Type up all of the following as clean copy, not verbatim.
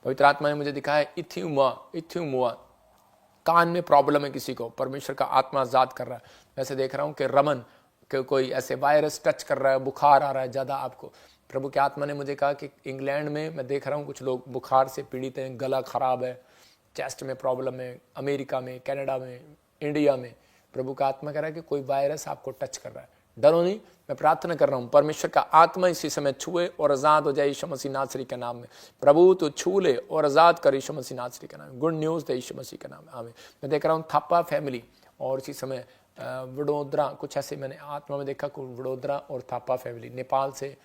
पवित्र आत्मा ने मुझे दिखाया इथ्यूमुआ, कान में प्रॉब्लम है किसी को, परमेश्वर का आत्मा आजाद कर रहा है। वैसे देख रहा हूँ कि रमन के कोई ऐसे वायरस टच कर रहा है, बुखार आ रहा है ज़्यादा आपको। प्रभु के आत्मा ने मुझे कहा कि इंग्लैंड में मैं देख रहा हूँ कुछ लोग बुखार से पीड़ित हैं, गला खराब है, चेस्ट में प्रॉब्लम है, अमेरिका में, कनाडा में, इंडिया में। प्रभु का आत्मा कह रहा है कि कोई वायरस आपको टच कर रहा है, डरो नहीं। मैं प्रार्थना कर रहा हूँ परमेश्वर का आत्मा इसी समय छुए और आज़ाद हो जाए यीशु मसीह नासरी के नाम में। प्रभु तो छू ले और आज़ाद कर यीशु मसीह नासरी के नाम में। गुड न्यूज़ दे यीशु मसीह के नाम में, आमीन। मैं देख रहा हूँ थापा फैमिली और इसी समय वडोदरा, कुछ ऐसे मैंने आत्मा में देखा, वडोदरा और थापा फैमिली, नेपाल से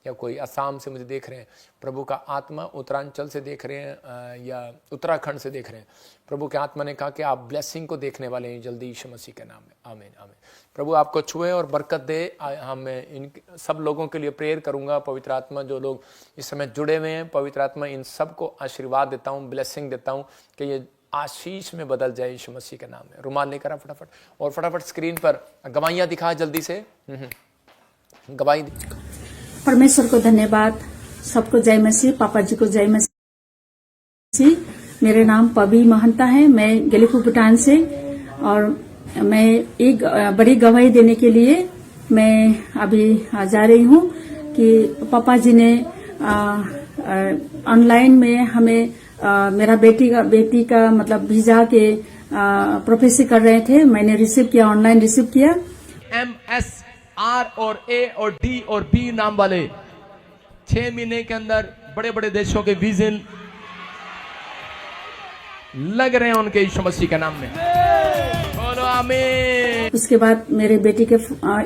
या कोई असम से मुझे देख रहे हैं। प्रभु का आत्मा उत्तरांचल से देख रहे हैं या उत्तराखंड से देख रहे हैं। प्रभु के आत्मा ने कहा कि आप ब्लेसिंग को देखने वाले हैं जल्दी यीशु मसीह के नाम में, आमीन आमीन। प्रभु आपको छुए और बरकत दे। हम इन सब लोगों के लिए प्रेयर करूंगा। पवित्र आत्मा जो लोग इस समय जुड़े हुए हैं, पवित्र आत्मा इन सबको आशीर्वाद देता हूँ, ब्लेसिंग देता हूँ कि ये आशीष में बदल जाए यीशु मसीह के नाम में। रुमाल लेकर फटाफट, और फटाफट स्क्रीन पर गवाहियाँ दिखा जल्दी से। गवाही परमेश्वर को धन्यवाद, सबको जय मसीह, पापा जी को जय मसीह। मेरे नाम पवी महंता है, मैं गेलीफू भूटान से, और मैं एक बड़ी गवाही देने के लिए मैं अभी जा रही हूँ कि पापा जी ने ऑनलाइन में हमें मेरा बेटी का मतलब वीजा के प्रोफेसी कर रहे थे। मैंने रिसीव किया, ऑनलाइन रिसीव किया। MSR और A और D और B नाम वाले 6 महीने के अंदर बड़े बड़े देशों के वीजे लग रहे हैं उनके यीशु मसीह के नाम में। बोलो आमीन। उसके बाद मेरे बेटी के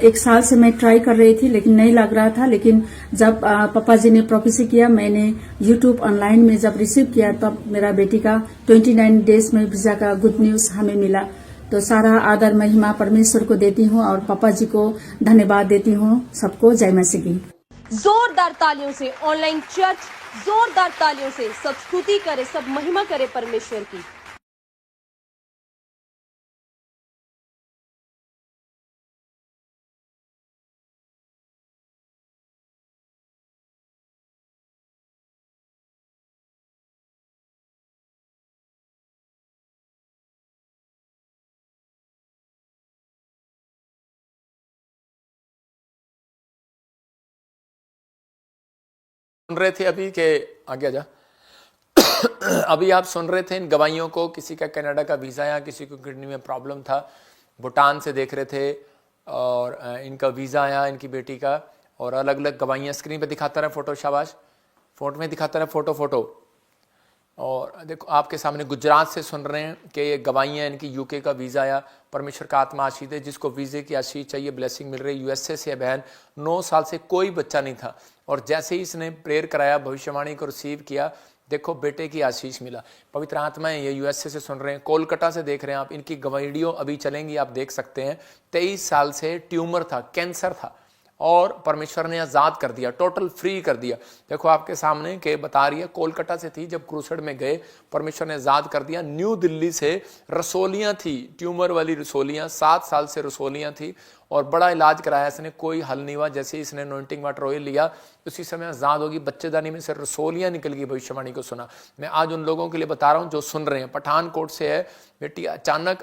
1 साल से मैं ट्राई कर रही थी लेकिन नहीं लग रहा था, लेकिन जब पापा जी ने प्रोफेसी किया, मैंने यूट्यूब ऑनलाइन में जब रिसीव किया, तब मेरा बेटी का 29 डेज में वीजा का गुड न्यूज हमें मिला। तो सारा आदर महिमा परमेश्वर को देती हूँ और पापा जी को धन्यवाद देती हूँ। सबको जय मसीह की। जोरदार तालियों से ऑनलाइन चर्च, जोरदार तालियों से सब स्तुति करे, सब महिमा करे परमेश्वर की। सुन रहे थे अभी के आगे जा अभी आप सुन रहे थे इन गवाहियों को। किसी का कनाडा का वीज़ा या किसी को किडनी में प्रॉब्लम था, भूटान से देख रहे थे, और इनका वीज़ा आया इनकी बेटी का, और अलग अलग गवाहियाँ स्क्रीन पे दिखाता रहा फोटो, शाबाश, फोटो में दिखाता रहा फोटो। और देखो आपके सामने गुजरात से सुन रहे हैं कि ये गवाहियाँ इनकी यूके का वीज़ा आया। परमेश्वर का आत्मा आशीष है, जिसको वीज़े की आशीष चाहिए, ब्लेसिंग मिल रही है। यूएसए से बहन, 9 साल से कोई बच्चा नहीं था, और जैसे ही इसने प्रेयर कराया, भविष्यवाणी को रिसीव किया, देखो बेटे की आशीष मिला। पवित्र आत्माएं ये यूएसए से सुन रहे हैं, कोलकाता से देख रहे हैं आप, इनकी वीडियो अभी चलेंगी, आप देख सकते हैं। 23 साल से ट्यूमर था, कैंसर था, और परमेश्वर ने आज़ाद कर दिया, टोटल फ्री कर दिया। देखो आपके सामने के बता रही है, कोलकाता से थी, जब क्रूसेड में गए परमेश्वर ने आज़ाद कर दिया। न्यू दिल्ली से रसोलियाँ थी, ट्यूमर वाली रसोलियाँ, 7 साल से रसोलियाँ थी, और बड़ा इलाज कराया इसने, कोई हल नहीं हुआ। जैसे ही इसने अनॉइंटिंग वाटर ऑयल लिया, उसी समय आज़ाद होगी, बच्चेदानी में से रसोलियाँ निकल गई। भविष्यवाणी को सुना। मैं आज उन लोगों के लिए बता रहा हूँ जो सुन रहे हैं। पठानकोट से है बेटी, अचानक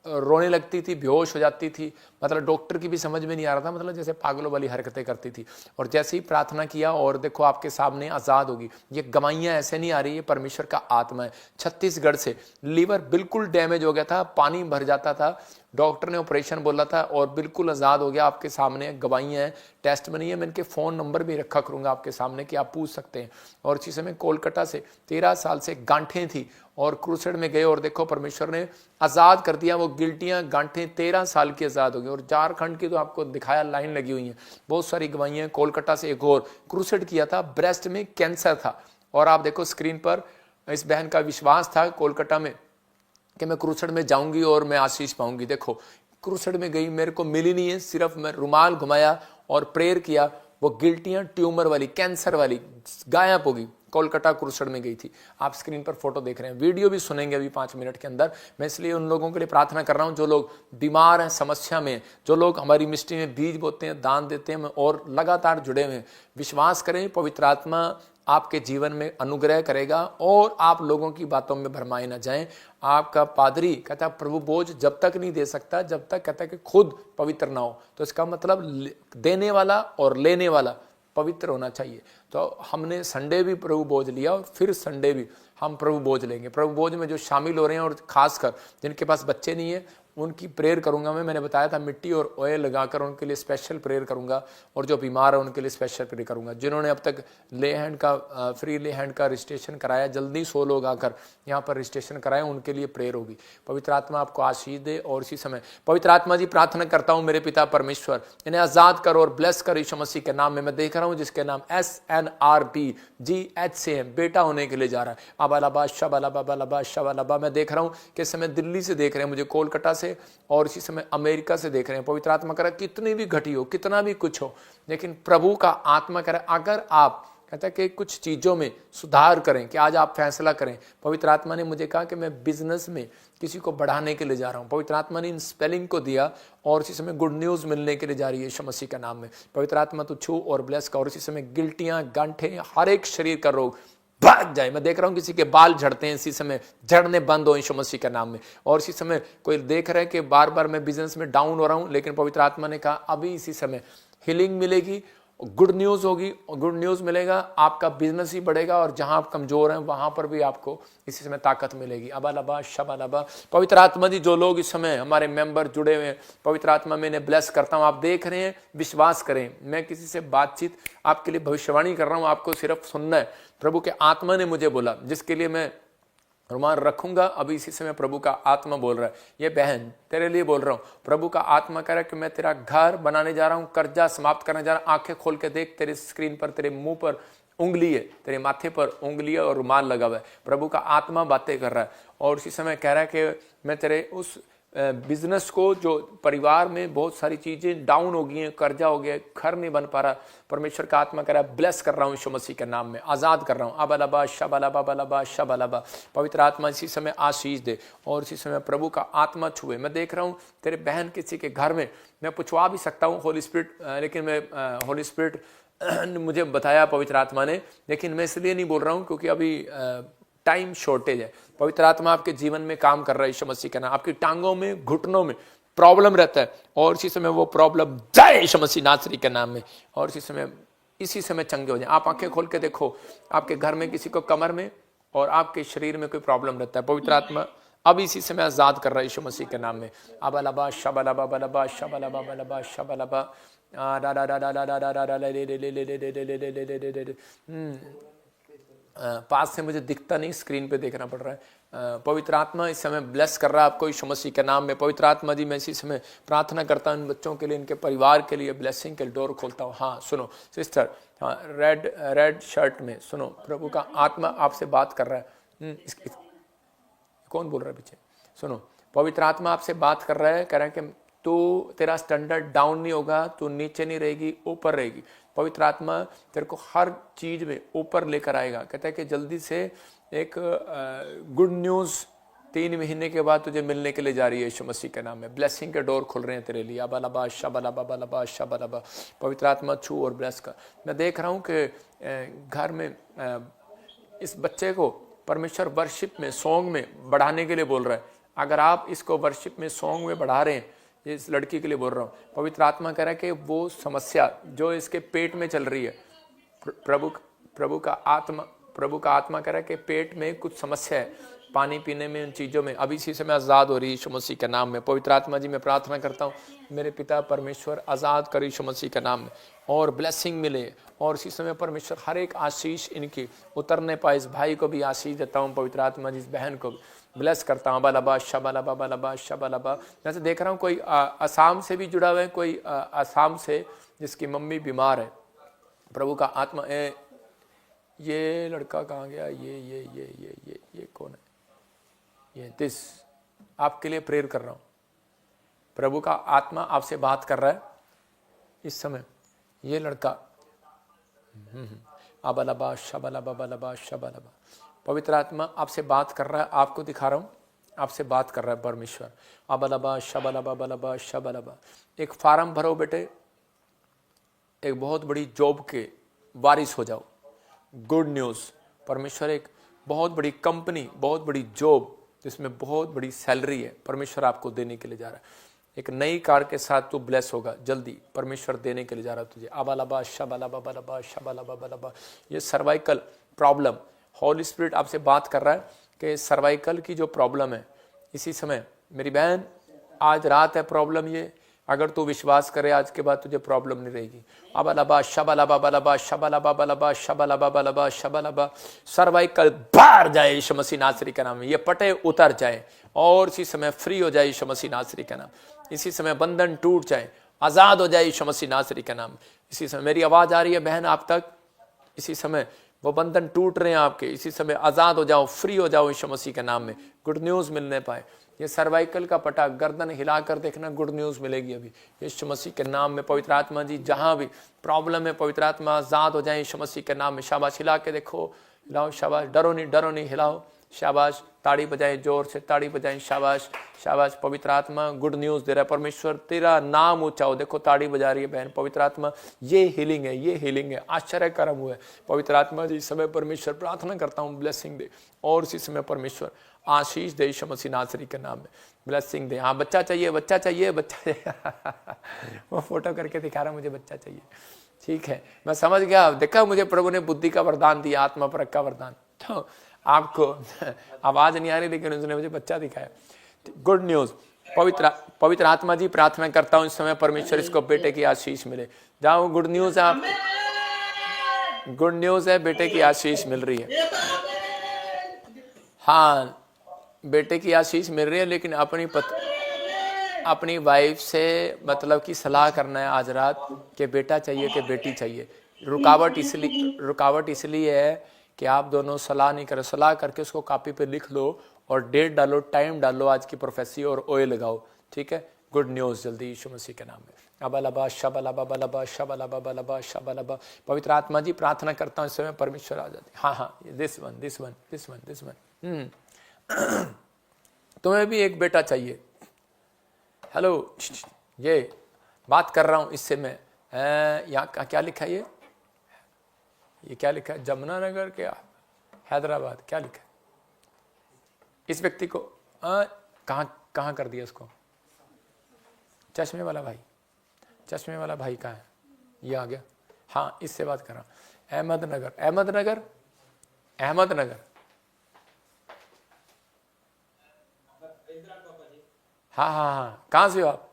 रोने लगती थी, बेहोश हो जाती थी, मतलब डॉक्टर की भी समझ में नहीं आ रहा था, मतलब जैसे पागलों वाली हरकतें करती थी। और जैसे ही प्रार्थना किया, और देखो आपके सामने आज़ाद होगी। ये गवाहियाँ ऐसे नहीं आ रही है, परमेश्वर का आत्मा है। छत्तीसगढ़ से लीवर बिल्कुल डैमेज हो गया था, पानी भर जाता था, डॉक्टर ने ऑपरेशन बोला था, और बिल्कुल आज़ाद हो गया। आपके सामने गवाहियाँ हैं, टेस्ट में नहीं है। मैं इनके फ़ोन नंबर भी रखा करूँगा आपके सामने कि आप पूछ सकते हैं। और इसी समय कोलकाता से 13 साल से गांठें थी, और क्रूसेड में गए, और देखो परमेश्वर ने आज़ाद कर दिया। वो गिल्टियाँ, गांठें 13 साल की आज़ाद हो गई। और झारखंड की तो आपको दिखाया, लाइन लगी हुई है, बहुत सारी गवाहियाँ। कोलकाता से एक और क्रूसेड किया था, ब्रेस्ट में कैंसर था, और आप देखो स्क्रीन पर, इस बहन का विश्वास था कोलकाता में कि मैं क्रूसेड में जाऊंगी और मैं आशीष पाऊंगी। देखो क्रूसेड में गई, मेरे को मिली नहीं है, सिर्फ मैं रुमाल घुमाया और प्रेयर किया, वो गिल्टियाँ ट्यूमर वाली, कैंसर वाली गायब हो गई। कोलकाता क्रूसेड में गई थी। आप स्क्रीन पर फोटो देख रहे हैं, वीडियो भी सुनेंगे अभी 5 मिनट के अंदर। मैं इसलिए उन लोगों के लिए प्रार्थना कर रहा हूं जो लोग बीमार हैं, समस्या में, जो लोग हमारी मिस्ट्री में बीज बोते हैं, दान देते हैं और लगातार जुड़े हुए हैं। विश्वास करें, पवित्र आत्मा आपके जीवन में अनुग्रह करेगा और आप लोगों की बातों में भरमाए ना जाएं। आपका पादरी कहता है प्रभु बोझ जब तक नहीं दे सकता जब तक कहता है कि खुद पवित्र ना हो। तो इसका मतलब देने वाला और लेने वाला पवित्र होना चाहिए। तो हमने संडे भी प्रभु बोझ लिया और फिर संडे भी हम प्रभु बोझ लेंगे। प्रभु बोझ में जो शामिल हो रहे हैं और खासकर जिनके पास बच्चे नहीं है उनकी प्रेयर करूंगा मैंने बताया था मिट्टी और ऑयल लगाकर उनके लिए स्पेशल प्रेयर करूंगा और जो बीमार है उनके लिए स्पेशल प्रेयर करूंगा। जिन्होंने अब तक ले हैंड का फ्री ले हैंड का रजिस्ट्रेशन कराया, जल्दी 100 लोग आकर यहाँ पर रजिस्ट्रेशन कराएं, उनके लिए प्रेयर होगी। पवित्र आत्मा आपको आशीष दे। और इसी समय पवित्र आत्मा जी प्रार्थना करता हूँ मेरे पिता परमेश्वर इन्हें आजाद करो और ब्लेस करो यीशु मसीह के नाम में। मैं देख रहा हूँ जिसके नाम SNRBGH से है, बेटा होने के लिए जा रहा है। अबालाबा शबालाबा शबालाबा। मैं देख रहा हूँ कि इस समय दिल्ली से देख रहे हैं मुझे, कोलकाता से और इसी समय अमेरिका से देख रहे हैं। पवित्र आत्मा कह रहा है कितनी भी घटी हो कितना भी कुछ हो, लेकिन प्रभु का आत्मा कह रहा है अगर आप कहता है कि कुछ चीज़ों में सुधार करें, कि आज आप फैसला करें। पवित्र आत्मा ने मुझे कहा कि मैं बिजनेस में किसी को बढ़ाने के लिए जा रहा हूँ। पवित्र आत्मा ने इन स्पेलिंग को दिया और इसी समय गुड न्यूज़ मिलने के लिए जा रही है यीशु मसीह का नाम में। पवित्र आत्मा तो छू और ब्लेस का। और इसी समय गिल्टियाँ गांठें हर एक शरीर का रोग भाग जाए। मैं देख रहा हूँ किसी के बाल झड़ते हैं, इसी समय झड़ने बंद हो यीशु मसीह के नाम में। और इसी समय कोई देख रहा है कि बार बार मैं बिजनेस में डाउन हो रहा हूँ, लेकिन पवित्र आत्मा ने कहा अभी इसी समय हीलिंग मिलेगी, गुड न्यूज़ होगी और गुड न्यूज़ मिलेगा, आपका बिजनेस ही बढ़ेगा और जहां आप कमजोर हैं वहां पर भी आपको इसी समय ताकत मिलेगी। अबालाबा शबालाबा। पवित्र आत्मा जी जो लोग इस समय हमारे मेंबर जुड़े हुए हैं, पवित्र आत्मा में इन्हें ब्लेस करता हूं। आप देख रहे हैं, विश्वास करें, मैं किसी से बातचीत आपके लिए भविष्यवाणी कर रहा हूं, आपको सिर्फ सुनना है। प्रभु के आत्मा ने मुझे बोला, जिसके लिए मैं रुमाल रखूंगा, अभी इसी समय प्रभु का आत्मा बोल रहा है, ये बहन तेरे लिए बोल रहा हूँ। प्रभु का आत्मा कह रहा है कि मैं तेरा घर बनाने जा रहा हूँ, कर्जा समाप्त करने जा रहा हूँ। आंखें खोल के देख, तेरे स्क्रीन पर तेरे मुंह पर उंगली है, तेरे माथे पर उंगली है और रुमाल लगा हुआ है। प्रभु का आत्मा बातें कर रहा है और उसी समय कह रहा है कि मैं तेरे उस बिजनेस को, जो परिवार में बहुत सारी चीजें डाउन हो गई हैं, कर्जा हो गया, घर नहीं बन पा रहा, परमेश्वर का आत्मा कह रहा है ब्लेस कर रहा हूँ यीशु मसीह के नाम में, आजाद कर रहा हूँ। अबालाबा शबालाबा बलाबा शबालाबा। पवित्र आत्मा इसी समय आशीष दे और इसी समय प्रभु का आत्मा छुए। मैं देख रहा हूँ तेरे बहन किसी के घर में, मैं पूछवा भी सकता हूँ होली स्पिरिट, लेकिन मैं होली स्पिरिट मुझे बताया पवित्र आत्मा ने, लेकिन मैं इसलिए नहीं बोल रहा हूँ क्योंकि अभी टाइम शॉर्टेज है। पवित्र आत्मा आपके जीवन में काम कर रहा है यीशु मसीह का नाम। आपकी टांगों में, घुटनों में प्रॉब्लम रहता है और इसी समय वो प्रॉब्लम जाए यीशु मसीह नासरी के नाम में और इसी समय चंगे हो जाए। आप आंखें खोल के देखो, आपके घर में किसी को कमर में और आपके शरीर में कोई प्रॉब्लम रहता है, पवित्र आत्मा अब इसी समय आजाद कर रहा है यीशु मसीह के नाम में। अबालाबा शबालाबा बलाबा शबालाबा बलाबा शबालाबा। पास से मुझे दिखता नहीं, स्क्रीन पे देखना पड़ रहा है। पवित्र आत्मा इस समय ब्लेस कर रहा है आपको यीशु मसीह के नाम में। पवित्र आत्मा जी मैं इसी समय प्रार्थना करता हूँ इन बच्चों के लिए, इनके परिवार के लिए ब्लेसिंग के डोर खोलता हूँ। हाँ सुनो सिस्टर, हाँ रेड शर्ट में सुनो, प्रभु का आत्मा आपसे बात कर रहा है। कौन बोल रहा है पीछे? सुनो, पवित्र आत्मा आपसे बात कर रहा है, कह रहा है कि तू, तेरा स्टैंडर्ड डाउन नहीं होगा, तू नीचे नहीं रहेगी, ऊपर रहेगी। पवित्र आत्मा तेरे को हर चीज में ऊपर लेकर आएगा। कहता है कि जल्दी से एक गुड न्यूज 3 महीने के बाद तुझे मिलने के लिए जा रही है यीशु मसीह के नाम में। ब्लेसिंग के डोर खुल रहे हैं तेरे लिए। अबालाबा शबालाबा बलाबा शबालाबा। पवित्र आत्मा छू और ब्लेस कर। मैं देख रहा हूँ कि घर में इस बच्चे को परमेश्वर वर्शिप में, सॉन्ग में बढ़ाने के लिए बोल रहा है। अगर आप इसको वर्शिप में, सॉन्ग में बढ़ा रहे हैं, इस लड़की के लिए बोल रहा हूँ, पवित्र आत्मा कह रहा है कि वो समस्या जो इसके पेट में चल रही है, प्रभु का आत्मा कह रहा है कि पेट में कुछ समस्या है, पानी पीने में, उन चीज़ों में, अभी इसी समय आज़ाद हो रही है यीशु मसीह के नाम में। पवित्र आत्मा जी मैं प्रार्थना करता हूँ मेरे पिता परमेश्वर आज़ाद कर यीशु मसीह के नाम में और ब्लेसिंग मिले और इसी समय परमेश्वर हर एक आशीष इनकी उतरने पाए। इस भाई को भी आशीष देता हूँ पवित्र आत्मा जी, इस बहन को ब्लेस करता हूँ। बालाबा शबालाबा बालाबा शबालाबा। जैसे देख रहा हूँ कोई असम से भी जुड़ा हुआ है, कोई असम से जिसकी मम्मी बीमार है। प्रभु का आत्मा, ये लड़का कहाँ गया? ये कौन है? ये दिस आपके लिए प्रेयर कर रहा हूँ। प्रभु का आत्मा आपसे बात कर रहा है इस समय। ये लड़का अबालाबा शबालाबा बालाबा शबालाबा। पवित्र आत्मा आपसे बात कर रहा है, आपको दिखा रहा हूँ, आपसे बात कर रहा है परमेश्वर। अबालाबा शबालाबा बालाबा शबालाबा। एक फार्म भरो बेटे, एक बहुत बड़ी जॉब के वारिस हो जाओ। गुड न्यूज़, परमेश्वर एक बहुत बड़ी कंपनी, बहुत बड़ी जॉब जिसमें बहुत बड़ी सैलरी है, परमेश्वर आपको देने के लिए जा रहा है। एक नई कार के साथ तू ब्लेस होगा, जल्दी परमेश्वर देने के लिए जा रहा है तुझे। आबालाबा शबालाबा बालाबा शबालाबा बालाबा। ये सर्वाइकल प्रॉब्लम, हॉली स्पिरिट आपसे बात कर रहा है कि सर्वाइकल की जो प्रॉब्लम है इसी समय, मेरी बहन आज रात है प्रॉब्लम ये, अगर तू विश्वास करे आज के बाद तुझे प्रॉब्लम नहीं रहेगी। अबालाबा शबालाबा बालाबा शबालाबा बालाबा शबालाबा बालाबा शबालाबा। सर्वाइकल बाहर जाए यीशु मसीह नासरी का नाम में, ये पटे उतर जाए और इसी समय फ्री हो जाए यीशु मसीह नासरी का नाम। इसी समय बंधन टूट जाए, आजाद हो जाए यीशु मसीह नासरी का नाम। इसी समय मेरी आवाज आ रही है बहन आप तक, इसी समय वो बंधन टूट रहे हैं आपके, इसी समय आजाद हो जाओ, फ्री हो जाओ यीशु मसीह के नाम में। गुड न्यूज मिलने पाए, ये सर्वाइकल का पटा गर्दन हिलाकर देखना, गुड न्यूज मिलेगी अभी यीशु मसीह के नाम में। पवित्र आत्मा जी जहां भी प्रॉब्लम है, पवित्र आत्मा आजाद हो जाए यीशु मसीह के नाम में। शाबाश, हिला के देखो, हिलाओ, शाबाश, डरो नहीं, हिलाओ, शाबाश, ताड़ी बजाएं, जोर से ताड़ी बजाएं, शाबाश शाबाश। पवित्र आत्मा गुड न्यूज दे रहा है, परमेश्वर तेरा नाम ऊंचा हो। देखो ताड़ी बजा रही है बहन, पवित्र आत्मा ये हीलिंग है, ये हीलिंग है, आश्चर्य कर्म हुआ है। पवित्र आत्मा जी इस समय परमेश्वर प्रार्थना करता हूँ ब्लेसिंग दे, और इसी समय परमेश्वर आशीष दे यीशु मसीह नासरी के नाम में, ब्लेसिंग दे। हाँ बच्चा चाहिए, बच्चा चाहिए, बच्चा चाहिए। वो फोटो करके दिखा रहा मुझे बच्चा चाहिए, ठीक है मैं समझ गया। देखा मुझे प्रभु ने बुद्धि का वरदान दिया, आत्मा परख का वरदान। तो आपको आवाज नहीं आ रही लेकिन उसने मुझे बच्चा दिखाया। गुड न्यूज, पवित्र आत्मा जी प्रार्थना करता हूं इस समय परमेश्वर इसको बेटे की आशीष मिले। जाओ, गुड न्यूज है, आप गुड न्यूज है, बेटे की आशीष मिल रही है। हाँ बेटे की आशीष मिल रही है, लेकिन अपनी वाइफ से मतलब कि सलाह करना है आज रात कि बेटा चाहिए कि बेटी चाहिए। रुकावट इसलिए है कि आप दोनों सलाह नहीं करें। सलाह करके उसको कॉपी पे लिख लो और डेट डालो, टाइम डालो आज की प्रोफेसी, और ऑयल लगाओ, ठीक है। गुड न्यूज जल्दी यीशु मसीह के नाम में। अबलबा शबलबा बलबा शबलबा बलबा शबलबा। पवित्र आत्मा जी प्रार्थना करता हूँ इस समय परमेश्वर आ जाते। हाँ दिस वन। तुम्हें भी एक बेटा चाहिए। हेलो, ये बात कर रहा हूँ इससे मैं। यहाँ क्या लिखा है, ये क्या लिखा है, जमुनानगर क्या हैदराबाद, क्या लिखा है? इस व्यक्ति को कहाँ कर दिया इसको? चश्मे वाला भाई कहाँ है? ये आ गया। हाँ इससे बात कर रहा हूँ। अहमदनगर। हाँ कहाँ से हो आप?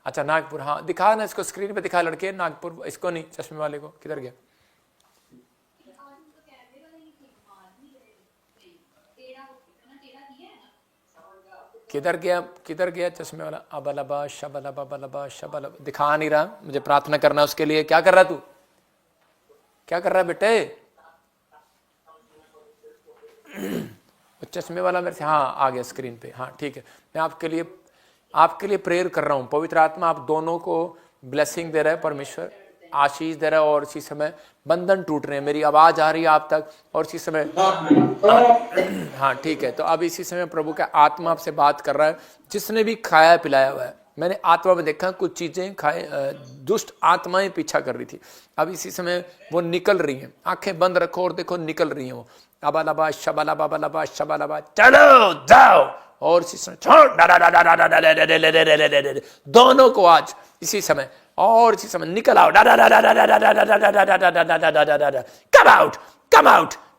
अच्छा नागपुर। हाँ दिखा ना इसको, स्क्रीन पे दिखा लड़के, नागपुर। इसको नहीं, चश्मे वाले को। किधर गया? किधर गया चश्मे वाला? अबलबा शबलबा बलबा शबलबा। दिखा नहीं रहा, मुझे प्रार्थना करना उसके लिए। क्या कर रहा तू? क्या कर रहा है बेटे? चश्मे वाला मेरे से, हाँ आ गया स्क्रीन पे। हाँ ठीक है, मैं आपके लिए प्रेयर कर रहा हूं। पवित्र आत्मा आप दोनों को ब्लेसिंग दे रहा है, परमेश्वर आशीष दे रहा है, और इसी समय बंधन टूट रहे हैं। मेरी आवाज आ रही है आप तक, और इसी समय हाँ ठीक है। तो अब इसी समय प्रभु का आत्मा आपसे बात कर रहा है। जिसने भी खाया पिलाया हुआ है, मैंने आत्मा में देखा कुछ चीजें खाए, दुष्ट आत्माएं पीछा कर रही थी, अब इसी समय वो निकल रही हैं। आंखें बंद रखो और देखो निकल रही हैं वो। अबलबा शबलबा बलबा शबलबा। चलो जाओ, और इसी समय दोनों को आज इसी समय, और इसी समय निकल आओ।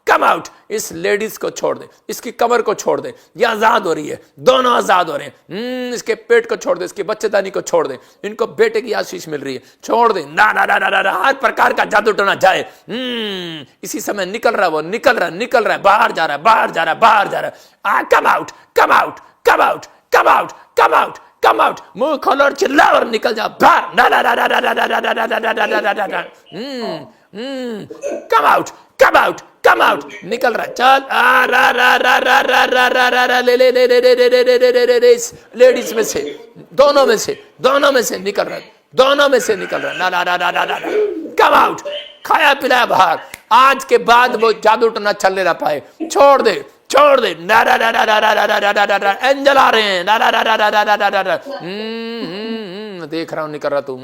Come out. इस लेडीज को छोड़ दे, इसकी कमर को छोड़ दे, ये आजाद हो रही है, दोनों आजाद हो रहे हैं। इसके पेट को छोड़ दे, इसके बच्चेदानी को छोड़ दे, इनको बेटे की आशीष मिल रही है, छोड़ दे। हर प्रकार का जादू टोना जाए। इसी समय निकल रहा है, बाहर जा रहा है। Come out. मुंह खोलो और चिल्ला और निकल जाओ बाहर। Come out. निकल रहा, चल। ले लेडीज में से, दोनों में से निकल रहा। Come out. खाया पिलाया बाहर। आज के बाद वो जादू टोना चलने ना पाए। छोड़ दे। एंजल आ रहे हैं। मैं देख रहा हूं निकल रहा तू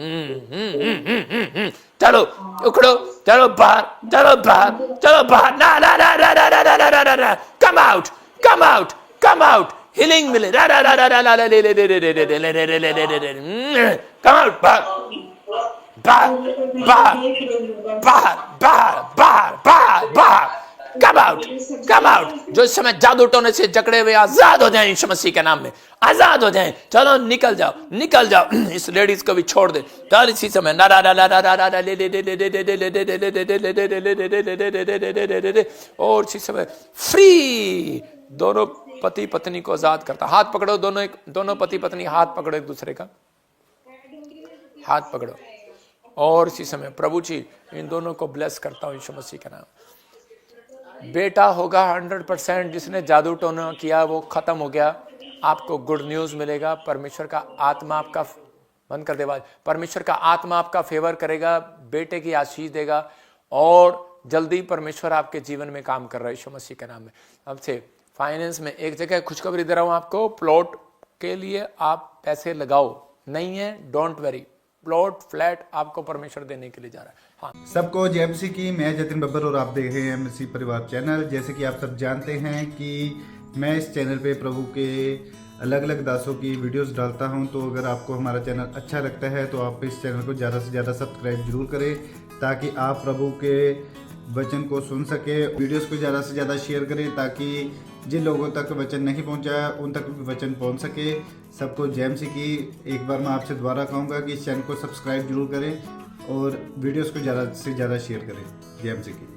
चलो उखड़ो, चलो बाहर, चलो बाहर, चलो बाहर, ना ना ना ना ना ना ना ना ना ना, come out, come out, come out, healing मिले, ना ना ना ना ना ना ले ले ले ले ले ले ले ले ले ले ले ले, कम आउट, बाहर बाहर बाहर बाहर बाहर बाहर बाहर बाहर, कम आउट, कम आउट। जो इस समय जादू टोने से जकड़े हुए आजाद हो जाएं यीशु मसीह के नाम में, आजाद हो जाएं। चलो निकल जाओ, निकल जाओ। इस लेडीज को भी छोड़ दे। चल इसी समय ना ना ना ना ना ना ना ले ले ले ले ले ले ले ले ले ले ले ले ले, और इसी समय फ्री दोनों पति पत्नी को आजाद करता। हाथ पकड़ो दोनों, दोनों पति पत्नी हाथ पकड़ो एक दूसरे का, हाथ पकड़ो। और इसी समय प्रभु जी इन दोनों को ब्लेस करता हूं यीशु मसीह के नाम। बेटा होगा 100%। जिसने जादू टोना किया वो खत्म हो गया। आपको गुड न्यूज मिलेगा। परमेश्वर का आत्मा आपका, बंद कर दे आवाज, परमेश्वर का आत्मा आपका फेवर करेगा, बेटे की आशीष देगा, और जल्दी परमेश्वर आपके जीवन में काम कर रहा है यीशु मसीह के नाम में। अब से फाइनेंस में एक जगह खुशखबरी दे रहा हूं आपको, प्लॉट के लिए आप पैसे लगाओ, नहीं है डोंट वरी, प्लॉट फ्लैट आपको परमेश्वर देने के लिए जा रहा है। हाँ, सबको जय मसीह की। मैं जतिन बब्बर और आप देख रहे हैं मसीह परिवार चैनल। जैसे कि आप सब जानते हैं कि मैं इस चैनल पे प्रभु के अलग अलग दासों की वीडियोस डालता हूं, तो अगर आपको हमारा चैनल अच्छा लगता है तो आप इस चैनल को ज़्यादा से ज़्यादा सब्सक्राइब जरूर करें, ताकि आप प्रभु के वचन को सुन सके। वीडियोस को ज़्यादा से ज़्यादा शेयर करें, ताकि जिन लोगों तक वचन नहीं पहुंचा उन तक भी वचन पहुंच सके। सबको जय मसीह की। एक बार मैं आपसे दोबारा कहूँगा कि इस चैनल को सब्सक्राइब जरूर करें और वीडियोस को ज़्यादा से ज़्यादा शेयर करें। जय मसीह की।